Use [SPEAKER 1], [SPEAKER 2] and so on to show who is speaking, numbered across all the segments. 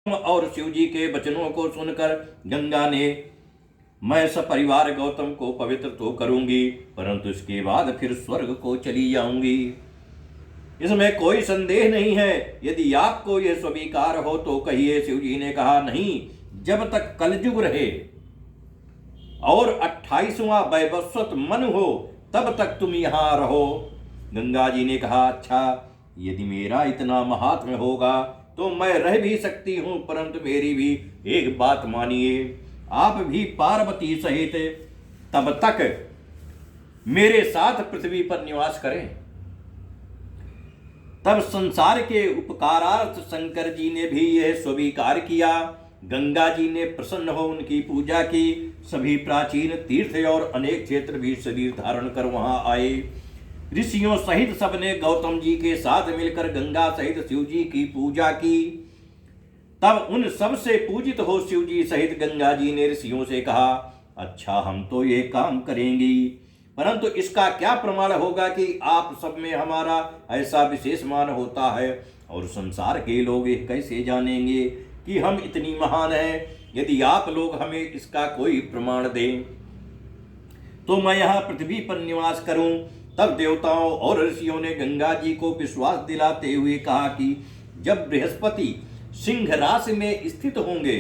[SPEAKER 1] और शिव जी के वचनों को सुनकर गंगा ने, मैं सपरिवार गौतम को पवित्र तो करूंगी, परंतु इसके बाद फिर स्वर्ग को चली जाऊंगी, इसमें कोई संदेह नहीं है। यदि आपको यह स्वीकार हो तो कहिए। शिव जी ने कहा, नहीं, जब तक कलयुग रहे और 28वां वैवस्वत मनु हो तब तक तुम यहां रहो। गंगा जी ने कहा, अच्छा, यदि मेरा इतना महात्म्य होगा तो मैं रह भी सकती हूं, परंतु मेरी भी एक बात मानिए, आप भी पार्वती सहित तब तक मेरे साथ पृथ्वी पर निवास करें। तब संसार के उपकारार्थ शंकर जी ने भी यह स्वीकार किया। गंगा जी ने प्रसन्न हो उनकी पूजा की। सभी प्राचीन तीर्थ और अनेक क्षेत्र भी शरीर धारण कर वहां आए। ऋषियों सहित सबने गौतम जी के साथ मिलकर गंगा सहित शिव जी की पूजा की। तब उन सब से पूजित हो शिव जी सहित गंगा जी ने ऋषियों से कहा, अच्छा, हम तो ये काम करेंगी, परंतु इसका क्या प्रमाण होगा कि आप सब में हमारा ऐसा विशेष मान होता है, और संसार के लोग ये कैसे जानेंगे कि हम इतनी महान हैं? यदि आप लोग हमें इसका कोई प्रमाण दें तो मैं यहाँ पृथ्वी पर निवास करूं। तब देवताओं और ऋषियों ने गंगा जी को विश्वास दिलाते हुए कहा कि जब बृहस्पति सिंह राशि में स्थित होंगे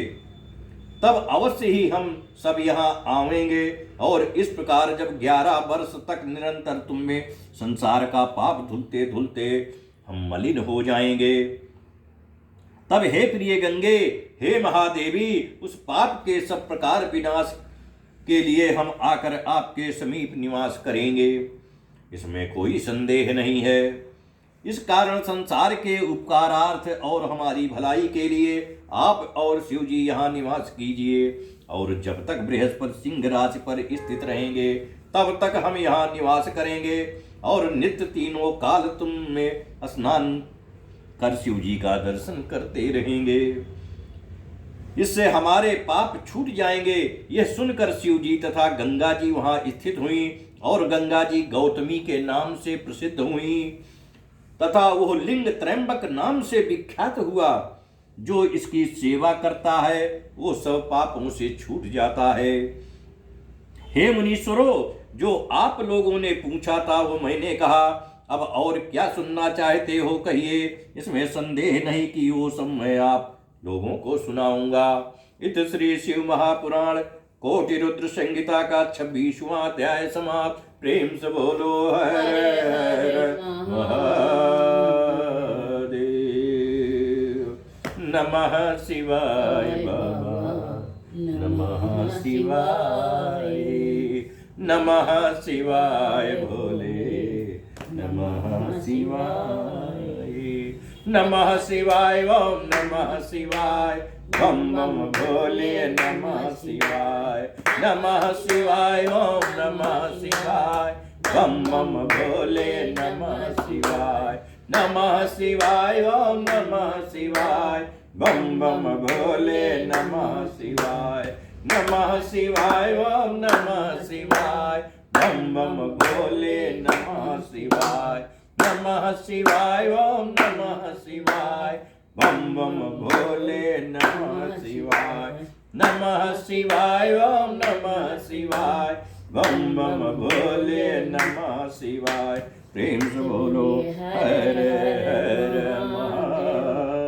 [SPEAKER 1] तब अवश्य ही हम सब यहाँ आवेंगे, और इस प्रकार जब 11 वर्ष तक निरंतर तुम में संसार का पाप धुलते धुलते हम मलिन हो जाएंगे, तब हे प्रिय गंगे, हे महादेवी, उस पाप के सब प्रकार विनाश के लिए हम आकर आपके समीप निवास करेंगे, इसमें कोई संदेह नहीं है। इस कारण संसार के उपकारार्थ और हमारी भलाई के लिए आप और शिव जी यहाँ निवास कीजिए, और जब तक बृहस्पति सिंह राशि पर स्थित रहेंगे तब तक हम यहाँ निवास करेंगे, और नित्य तीनों काल तुम में स्नान कर शिव जी का दर्शन करते रहेंगे, इससे हमारे पाप छूट जाएंगे। यह सुनकर शिव जी तथा गंगा जी वहां स्थित हुई, और गंगा जी गौतमी के नाम से प्रसिद्ध हुई, तथा वह लिंग त्रयंबक नाम से विख्यात हुआ। जो इसकी सेवा करता है वो सब पापों से छूट जाता है। हे मुनीश्वरों, जो आप लोगों ने पूछा था वो मैंने कहा, अब और क्या सुनना चाहते हो कहिए, इसमें संदेह नहीं कि वो सब मैं आप लोगों को सुनाऊंगा। इत श्री शिव महापुराण कोटि रुद्र संहिता का 26वां अध्याय समाप्त। प्रेम से बोलो हर महादेव। नमः शिवाय बाबा, नमः शिवाय, नमः शिवाय भोले, नमः शिवाय, नमः शिवाय, ओम नमः शिवाय, बम बम भोले, नमः शिवाय, नमः शिवाय, ओम नमः शिवाय, बम बम भोले, नमः शिवाय, नमः शिवाय, ओम नमः शिवाय, बम बम भोले, नमः शिवाय, नमः शिवाय, ओम नमः शिवाय, बम बम भोले, नमः शिवाय, नमः शिवाय, ओम नमः शिवाय, बम बम भोले, नमः शिवाय, नमः शिवाय, ओम नमः शिवाय, बम बम भोले, नमः शिवाय। प्रेम से बोलो हर हर महादेव।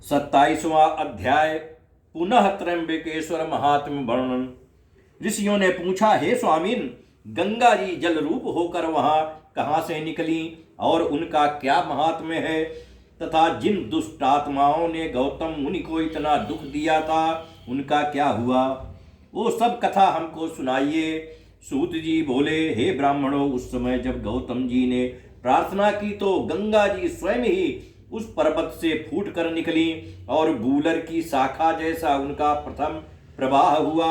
[SPEAKER 1] 27वां अध्याय पुनः त्र्यंबकेश्वर महात्म्य वर्णन। ऋषियों ने पूछा, हे स्वामीन, गंगा जी जल रूप होकर वहां कहां से निकली और उनका क्या महात्म्य है, तथा जिन दुष्टात्माओं ने गौतम मुनि को इतना दुख दिया था उनका क्या हुआ, वो सब कथा हमको सुनाइए। सूत जी बोले, हे ब्राह्मणों, उस समय जब गौतम जी ने प्रार्थना की तो गंगा जी स्वयं ही उस पर्वत से फूट कर निकली, और गूलर की शाखा जैसा उनका प्रथम प्रवाह हुआ,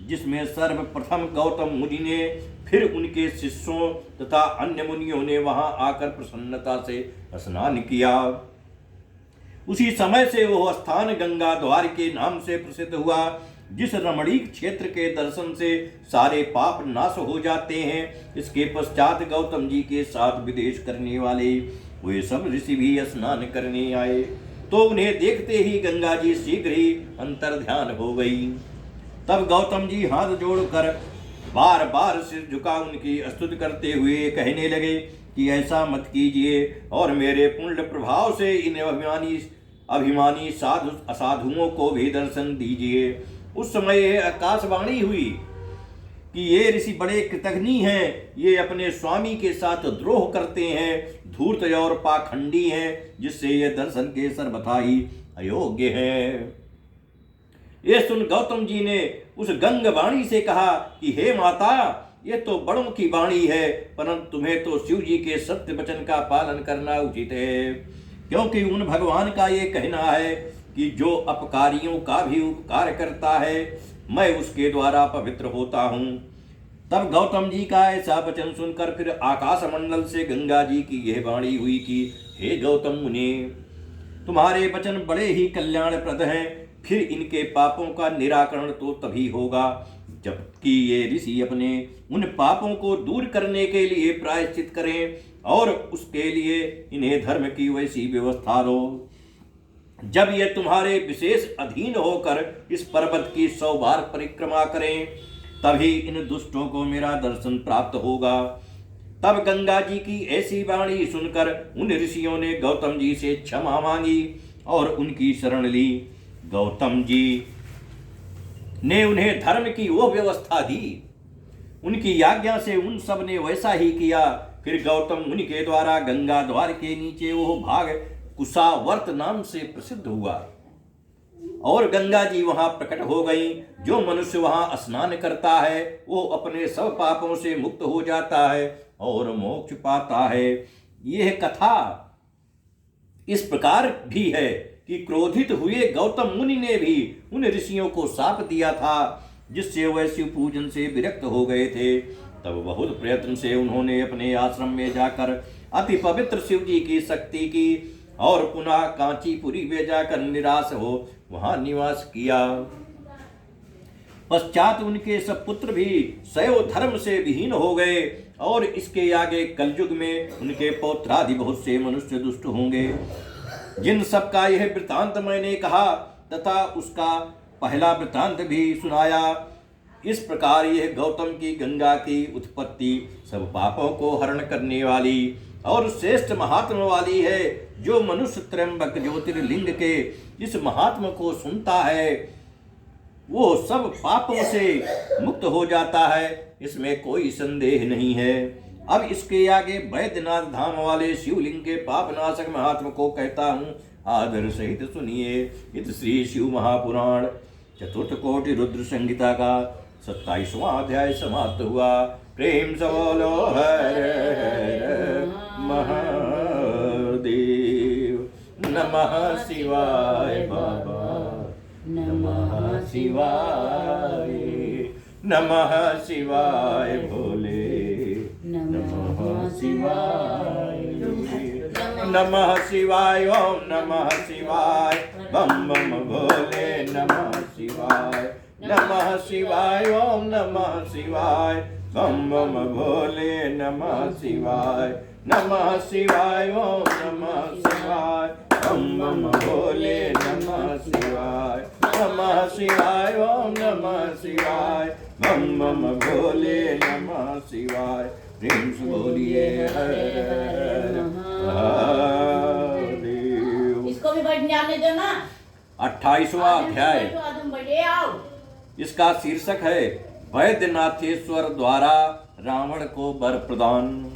[SPEAKER 1] जिसमें सर्वप्रथम गौतम मुनि ने, फिर उनके शिष्यों तथा अन्य मुनियों ने वहां आकर प्रसन्नता से स्नान किया। उसी समय से वह स्थान गंगा द्वार के नाम से प्रसिद्ध हुआ, जिस रमणीक क्षेत्र के दर्शन से सारे पाप नाश हो जाते हैं। इसके पश्चात गौतम जी के साथ विदेश करने वाले वे सब ऋषि भी स्नान करने आए। तो उन्हें देखते ही गंगा जी शीघ्र ही अंतर्ध्यान हो गई। तब गौतम जी हाथ जोड़कर बार बार सिर झुका उनकी स्तुति करते हुए कहने लगे कि ऐसा मत कीजिए और मेरे पुण्य प्रभाव से इन अभिमानी साधु असाधुओं को भी दर्शन दीजिए। उस समय यह आकाशवाणी हुई कि ये ऋषि बड़े कृतघ्नी हैं, ये अपने स्वामी के साथ द्रोह करते हैं, धूर्त और पाखंडी हैं, जिससे ये दर्शन के सर्वथा ही अयोग्य हैं। ये सुन गौतम जी ने उस गंग वाणी से कहा कि हे माता, ये तो बड़ों की वाणी है, परंतु तुम्हें तो शिव जी के सत्य वचन का पालन करना उचित है, क्योंकि उन भगवान का ये कहना है कि जो अपकारियों का भी उपकार करता है, मैं उसके द्वारा पवित्र होता हूँ। तब गौतम जी का ऐसा वचन सुनकर फिर आकाश मंडल से गंगा जी की यह वाणी हुई कि हे गौतम मुनि, तुम्हारे वचन बड़े ही कल्याणप्रद हैं, फिर इनके पापों का निराकरण तो तभी होगा जबकि ये ऋषि अपने उन पापों को दूर करने के लिए प्रायश्चित करें और उसके लिए इन्हें धर्म की वैसी व्यवस्था दो। जब ये तुम्हारे विशेष अधीन होकर इस पर्वत की 100 बार परिक्रमा करें, तभी इन दुष्टों को मेरा दर्शन प्राप्त होगा। तब गंगा जी की ऐसी वाणी सुनकर उन ऋषियों ने गौतम जी से क्षमा मांगी और उनकी शरण ली। गौतम जी ने उन्हें धर्म की वो व्यवस्था दी, उनकी आज्ञा से उन सब ने वैसा ही किया। फिर गौतम मुनि के द्वारा गंगा द्वार के नीचे वो भाग कुशावर्त नाम से प्रसिद्ध हुआ और गंगा जी वहां प्रकट हो गई। जो मनुष्य वहां स्नान करता है वो अपने सब पापों से मुक्त हो जाता है और मोक्ष पाता है। यह कथा इस प्रकार भी है कि क्रोधित हुए गौतम मुनि ने भी उन ऋषियों को शाप दिया था, जिससे वह शिव पूजन से विरक्त हो गए थे। तब बहुत प्रयत्न से उन्होंने अपने आश्रम में जाकर अति पवित्र शिव जी की शक्ति की और पुनः कांचीपुरी में जाकर निराश हो वहां निवास किया। पश्चात उनके सब पुत्र भी शैव धर्म से विहीन हो गए और इसके आगे कलयुग में उनके पौत्रादि बहुत से मनुष्य दुष्ट होंगे। जिन सब का यह वृतांत मैंने कहा तथा उसका पहला वृतांत भी सुनाया, इस प्रकार यह गौतम की गंगा की उत्पत्ति सब पापों को हरण करने वाली और श्रेष्ठ महात्मा वाली है। जो मनुष्य त्र्यंबक ज्योतिर्लिंग के इस महात्मा को सुनता है वो सब पापों से मुक्त हो जाता है, इसमें कोई संदेह नहीं है। अब इसके आगे बैद्यनाथ धाम वाले शिवलिंग के पापनाशक महात्मा को कहता हूँ, आदर सहित सुनिए। इत श्री शिव महापुराण चतुर्थ कोटि रुद्र संहिता का 27वां अध्याय समाप्त हुआ। प्रेम से बोलो हर हर महादेव। नमः शिवाय बाबा, नमः शिवाय, नमः शिवाय भोले, नमः शिवाय, नमः शिवाय, ओम नमः शिवाय, बम बम भोले, नमः शिवाय, नमः शिवाय, ओम नमः शिवाय, बम बम भोले, नमः शिवाय, नमः शिवाय, ओम नमः शिवाय, बम बम भोले, नमः शिवाय, नमः शिवाय, ओम नमः शिवाय, बम बम भोले, नमः शिवाय। प्रेम से बोलिए हर हर महादेव।
[SPEAKER 2] इसको भी बैठ जाने दो ना।
[SPEAKER 1] 28वां अध्याय, इसका शीर्षक है वैद्यनाथेश्वर द्वारा रावण को वर प्रदान।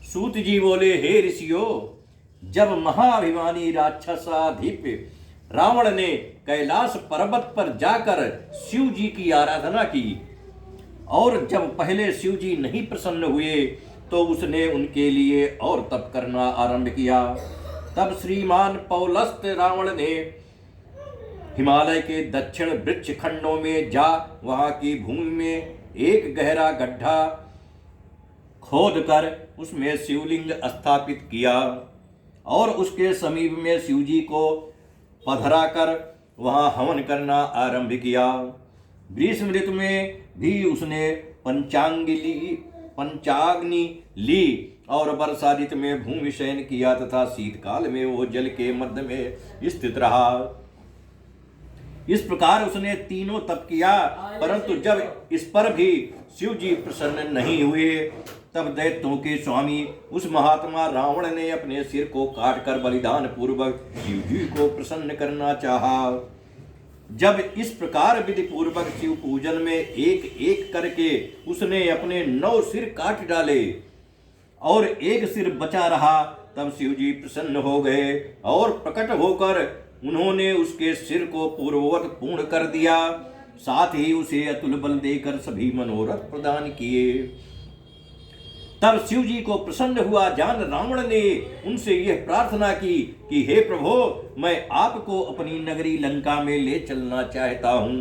[SPEAKER 1] सूत जी बोले, हे ऋषियों, जब महाअभिमानी राक्षसाधिप रावण ने कैलाश पर्वत पर जाकर शिव जी की आराधना की और जब पहले शिव जी नहीं प्रसन्न हुए तो उसने उनके लिए और तप करना आरंभ किया। तब श्रीमान पौलस्त रावण ने हिमालय के दक्षिण वृक्ष खंडों में जा वहां की भूमि में एक गहरा गड्ढा खोदकर उसमें शिवलिंग स्थापित किया और उसके समीप में शिव जी को पधरा कर वहां हवन करना आरंभ किया। ग्रीष्म ऋतु में भी उसने पंचाग्नि ली और वर्षा ऋतु में भूमि शयन किया तथा शीतकाल में वो जल के मध्य में स्थित रहा। इस प्रकार उसने तीनों तप किया, परंतु जब इस पर भी शिव जी प्रसन्न नहीं हुए, तब दैत्यों के स्वामी उस महात्मा रावण ने अपने सिर को काटकर बलिदान पूर्वक शिव जी को प्रसन्न करना चाहा। जब इस प्रकार विधि पूर्वक शिव पूजन में एक एक करके उसने अपने 9 सिर काट डाले और एक सिर बचा रहा, तब शिव जी प्रसन्न हो गए और प्रकट होकर उन्होंने उसके सिर को पूर्ववत पूर्ण कर दिया। साथ ही उसे अतुल बल देकर सभी मनोरथ प्रदान किए। तब शिव जी को प्रसन्न हुआ जान रावण ने उनसे यह प्रार्थना की कि हे प्रभो, मैं आपको अपनी नगरी लंका में ले चलना चाहता हूँ।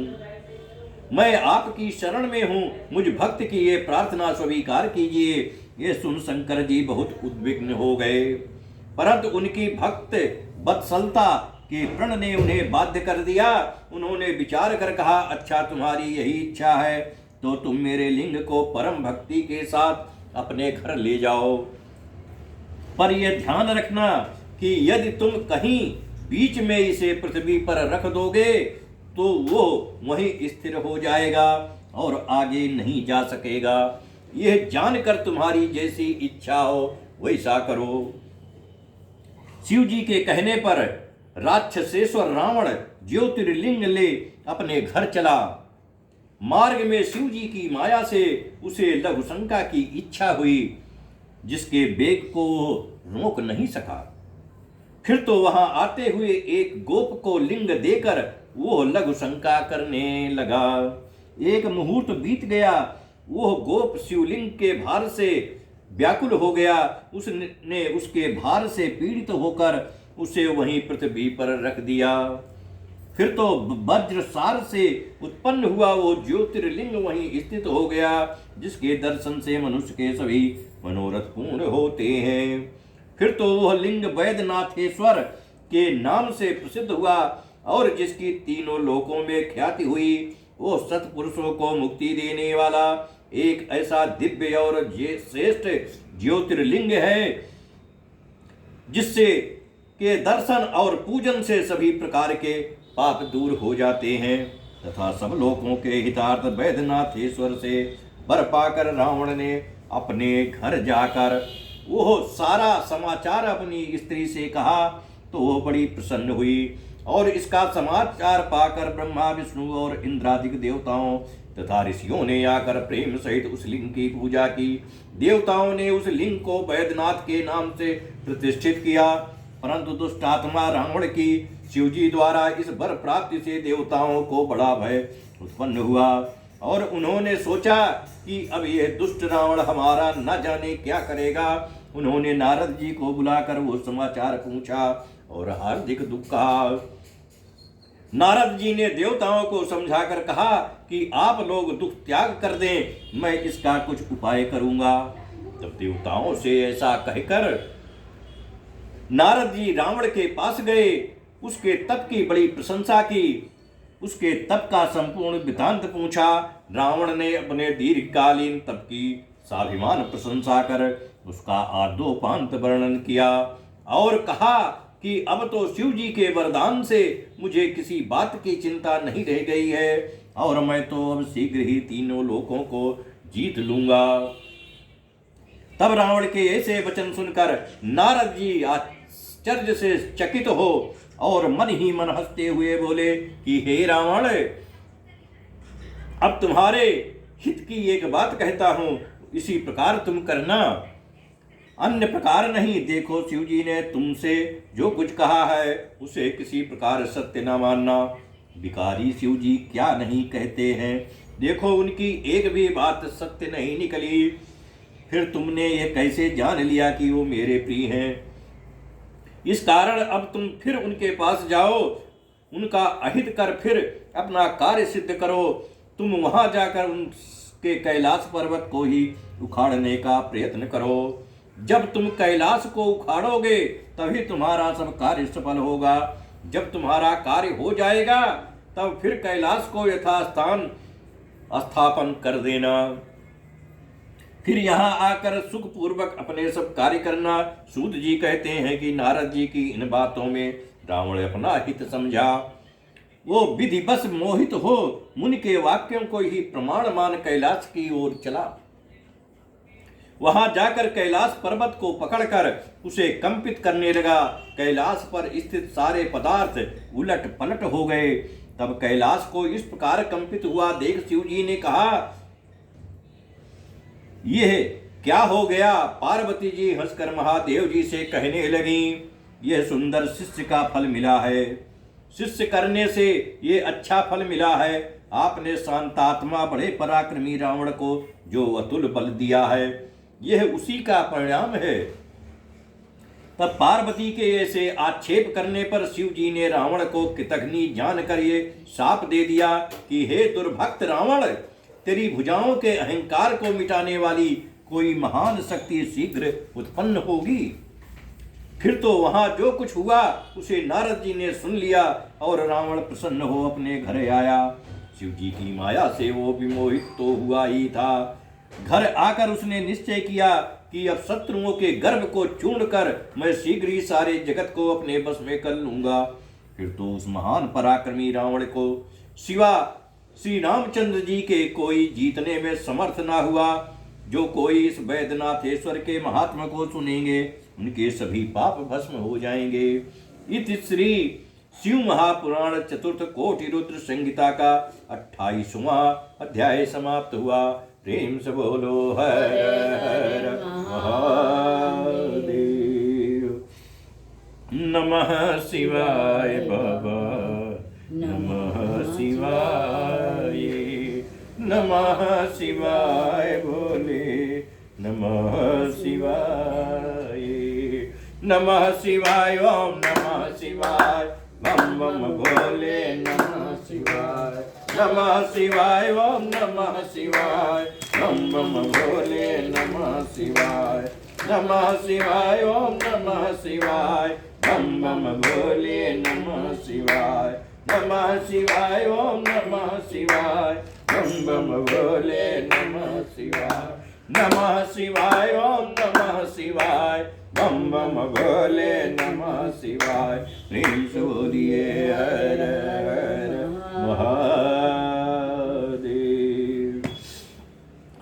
[SPEAKER 1] मैं आपकी शरण में हूँ, मुझ भक्त की ये प्रार्थना स्वीकार कीजिए। ये सुन शंकर जी बहुत उद्विग्न हो गए, परंतु उनकी भक्त वत्सलता के प्रण ने उन्हें बाध्य कर दिया। उन्होंने विचार कर कहा, अच्छा तुम्हारी यही इच्छा है तो तुम मेरे लिंग को परम भक्ति के साथ अपने घर ले जाओ, पर यह ध्यान रखना कि यदि तुम कहीं बीच में इसे पृथ्वी पर रख दोगे तो वो वहीं स्थिर हो जाएगा और आगे नहीं जा सकेगा। यह जानकर तुम्हारी जैसी इच्छा हो वैसा करो। शिव जी के कहने पर राक्षसेश्वर रावण ज्योतिर्लिंग ले अपने घर चला। मार्ग में शिव जी की माया से उसे लघुशंका की इच्छा हुई, जिसके वेग को रोक नहीं सका। फिर तो वहां आते हुए एक गोप को लिंग देकर वो लघुशंका करने लगा। एक मुहूर्त बीत गया, वो गोप शिवलिंग के भार से व्याकुल हो गया। उसने उसके भार से पीड़ित होकर उसे वहीं पृथ्वी पर रख दिया। फिर तो वज्रसार से उत्पन्न हुआ वो ज्योतिर्लिंग वहीं स्थित हो गया, जिसके दर्शन से मनुष्य के सभी मनोरथ पूर्ण होते हैं। फिर तो वह लिंग वैद्यनाथेश्वर के नाम से प्रसिद्ध हुआ और जिसकी तीनों लोकों में ख्याति हुई। वो सत्पुरुषों को मुक्ति देने वाला एक ऐसा दिव्य और श्रेष्ठ ज्योतिर्लिंग है, जिससे के दर्शन और पूजन से सभी प्रकार के पाप दूर हो जाते हैं तथा सब लोगों के हितार्थ वैद्यनाथेश्वर से वर पाकर रावण ने अपने घर जाकर वो सारा समाचार अपनी स्त्री से कहा, तो वो बड़ी प्रसन्न हुई और इसका समाचार पाकर ब्रह्मा विष्णु और इंद्रादिक देवताओं तथा ऋषियों ने आकर प्रेम सहित उस लिंग की पूजा की। देवताओं ने उस लिंग को वैद्यनाथ के नाम से प्रतिष्ठित किया, परंतु दुष्ट आत्मा रावण की शिव जी द्वारा इस वर प्राप्ति से देवताओं को बड़ा भय उत्पन्न हुआ और उन्होंने सोचा कि अब यह दुष्ट रावण हमारा न जाने क्या करेगा। उन्होंने नारद जी को बुलाकर वो समाचार पूछा और हार्दिक दुख कहा। नारद जी ने देवताओं को समझाकर कहा कि आप लोग दुख त्याग कर दें, मैं इसका कुछ उपाय करूंगा। तब देवताओं से ऐसा कहकर नारद जी रावण के पास गए, उसके तप की बड़ी प्रशंसा की, उसके तप का संपूर्ण वृत्तांत पूछा। रावण ने अपने दीर्घकालीन तप की स्वाभिमान प्रशंसा कर उसका आद्योपांत वर्णन किया और कहा कि अब तो शिव जी के वरदान से मुझे किसी बात की चिंता नहीं रह गई है और मैं तो अब शीघ्र ही तीनों लोकों को जीत लूंगा। तब रावण के ऐसे वचन सुनकर नारद जी आश्चर्य से चकित हो और मन ही मन हंसते हुए बोले कि हे रावण, अब तुम्हारे हित की एक बात कहता हूं, इसी प्रकार तुम करना, अन्य प्रकार नहीं। देखो, शिव जी ने तुमसे जो कुछ कहा है उसे किसी प्रकार सत्य न मानना। विकारी शिव जी क्या नहीं कहते हैं, देखो उनकी एक भी बात सत्य नहीं निकली। फिर तुमने ये कैसे जान लिया कि वो मेरे प्रिय हैं? इस कारण अब तुम फिर उनके पास जाओ, उनका अहित कर फिर अपना कार्य सिद्ध करो। तुम वहां जाकर उनके कैलाश पर्वत को ही उखाड़ने का प्रयत्न करो। जब तुम कैलाश को उखाड़ोगे तभी तुम्हारा सब कार्य सफल होगा। जब तुम्हारा कार्य हो जाएगा तब फिर कैलाश को यथास्थान स्थापन कर देना। फिर यहाँ आकर सुख पूर्वक अपने सब कार्य करना। सूत जी कहते हैं कि नारद जी की इन बातों में रावण अपना हित समझा। वो विधि बस मोहित हो मुनि के वाक्यों को ही प्रमाण मान कैलाश की ओर चला। वहां जाकर कैलाश पर्वत को पकड़कर उसे कंपित करने लगा। कैलाश पर स्थित सारे पदार्थ उलट पलट हो गए। तब कैलाश को इस प्रकार कंपित हुआ देख शिव जी ने कहा, यह क्या हो गया? पार्वती जी हंसकर महादेव जी से कहने लगी, यह सुंदर शिष्य का फल मिला है। शिष्य करने से ये अच्छा फल मिला है। आपने शांतात्मा बड़े पराक्रमी रावण को जो अतुल बल दिया है, यह उसी का परिणाम है। तब पार्वती के ऐसे आक्षेप करने पर शिव जी ने रावण को कृतघ्नि जानकर ये शाप दे दिया कि हे दुर्भक्त रावण, तेरी भुजाओं के अहंकार को मिटाने वाली कोई महान शक्ति शीघ्र उत्पन्न होगी। फिर तो वहां जो कुछ हुआ उसे नारद जी ने सुन लिया और रावण प्रसन्न हो अपने घर आया। शिव जी की माया से वो विमोहित तो हुआ ही था। घर आकर उसने निश्चय किया कि अब शत्रुओं के गर्भ को चूर्ण कर मैं शीघ्र ही सारे जगत को अपने बस में कर लूंगा। फिर तो उस महान पराक्रमी रावण को सिवा श्री रामचंद्र जी के कोई जीतने में समर्थ ना हुआ। जो कोई इस वैद्यनाथेश्वर के महात्मा को सुनेंगे उनके सभी पाप भस्म हो जाएंगे। इति श्री शिव महापुराण चतुर्थ कोटि रुद्र संहिता का 28वां अध्याय समाप्त हुआ। प्रेम से बोलो हर हर महादेव। नमः शिवाय बाबा, नमः शिवाय, नमः शिवाय भोले, नमः शिवाय, नमः शिवाय, ओम नमः शिवाय, बम बम भोले, नमः शिवाय, नमः शिवाय, ओम नमः शिवाय, बम बम भोले, नमः शिवाय, नमः शिवाय, ओम नमः शिवाय, बम बम भोले, नमः शिवाय, नमः शिवाय, ओम नमः शिवाय, बम बम भोले, नमः शिवाय, नमः शिवाय, ओम नमः शिवाय, बम बम भोले, नमः शिवाय। प्रेम से बोलिए हर हर महादेव।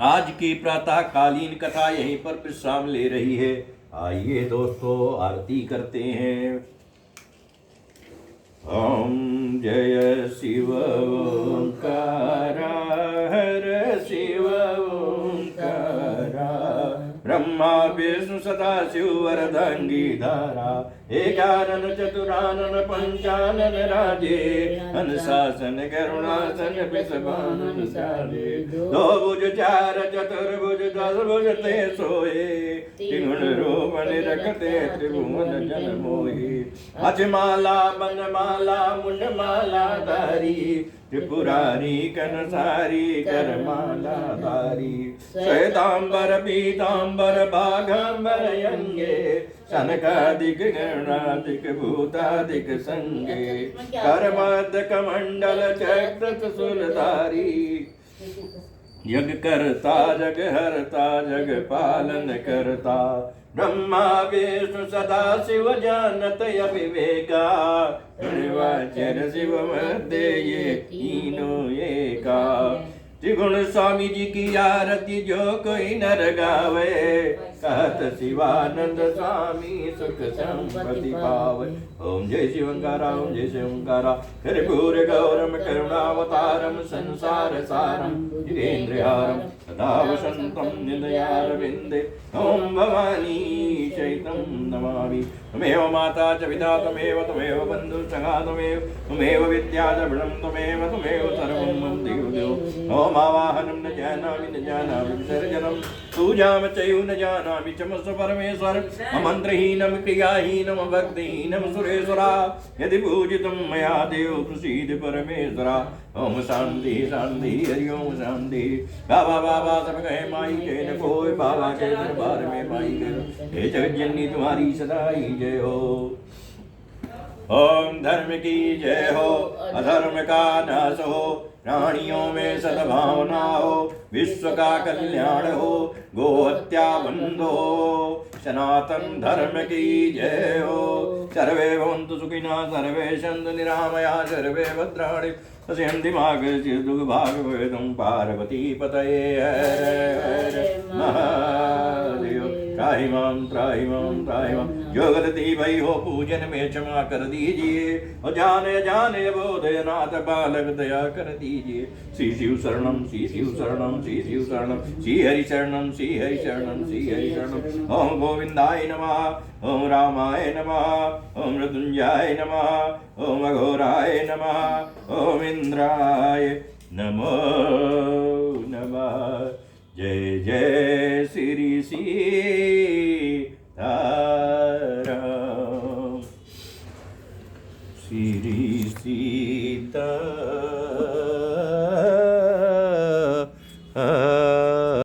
[SPEAKER 1] आज की प्रातःकालीन कथा यहीं पर विश्राम ले रही है। आइए दोस्तों आरती करते हैं। ओम जय शिव ओंकारा, हर शिव ओंकारा, ब्रह्मा विष्णु सदा शिव वरदंगीधारा, एकानन चतुरानन पंचानन राजे, अनुशासन करुणासन पिसवानन सारे, दो भुज चार चतुर्भुज दस भुज ते सोए, त्रिगुण रूप निरखते त्रिभुवन जन मोहि, अजमाला बनमाला मुंडमाला धारी, त्रिपुरारी कनसारी करमाला धारी, श्वेतांबर पीतांबर बाघांबर यंगे, शनकादिक गणादिक भूतादिक संगे, करमद कमंडल चक्र त्रिशूलधारी, यज्ञ करता जग हरता जग पालन करता, ब्रह्मा विष्णु सदा शिव जानत अविवेका, प्रणवाचर शिव मध्य ये तीनों एका, त्रिगुण स्वामी जी की आरती जो कोई नर गावे, कहत शिवानंद स्वामी सुख संपत्ति पावे। ओम जय शिवंकारा, ओम जय शिवंकारा, कर्पूर गौरम करुणावतारम संसार सारम जितेन्द्रहारम सदा वसंतम हृदयारविंदे, ओम भवानी चैतं नमामि। त्वमेव माता च पिता त्वमेव, त्वमेव बन्धु सखा त्वमेव, त्वमेव विद्या च बलं त्वमेव, त्वमेव सर्वं मम देवदेव। ओम आवाहनं न जानामि न जानामि विसर्जनं, पूजां चैव न जानामि चमस्व परमेश्वर, मन्त्रहीनं क्रियाहीनं भक्तिहीनं सुरेश्वरा, यदि पूजितं मया देव प्रसीद परमेश्वरा। ओम शांति शांति हरि ओम शांति। बाबा बाबा सब कहे माई के न कोई, बाबा के दरबार में माई के, हे जगत जननी तुम्हारी सदा ही जय हो। ओम धर्म की जय हो, अधर्म का नाश हो, प्राणियों में सद्भावना हो, विश्व का कल्याण हो, गोहत्या बंद हो, सनातन धर्म की जय हो। सर्वे भवन्तु सुखिनः, सर्वे सन्तु निरामयाः, सर्वे भद्राणि पश्यन्ति मा कश्चित् दुर्भाग्यं। पार्वती पतये हर महादेव। त्राहि मां जो गलती भई हो पूजन में क्षमा कर दीजिए, और जाने जाने बोधय नाथ बालक दया कर दीजिए। श्री शिव शरणम, श्री शिव शरणम, श्री शिव शरणम, श्री हरि शरणम, श्री हरि शरणम, श्री हरि शरणम। ओम गोविंदाय नमः, ओम रामाय नमः, ओम मृत्युंजयाय नमः, ओम अघोराय नमः, ओम इंद्राय नमो नमः। जय जय श्री सीताराम, श्री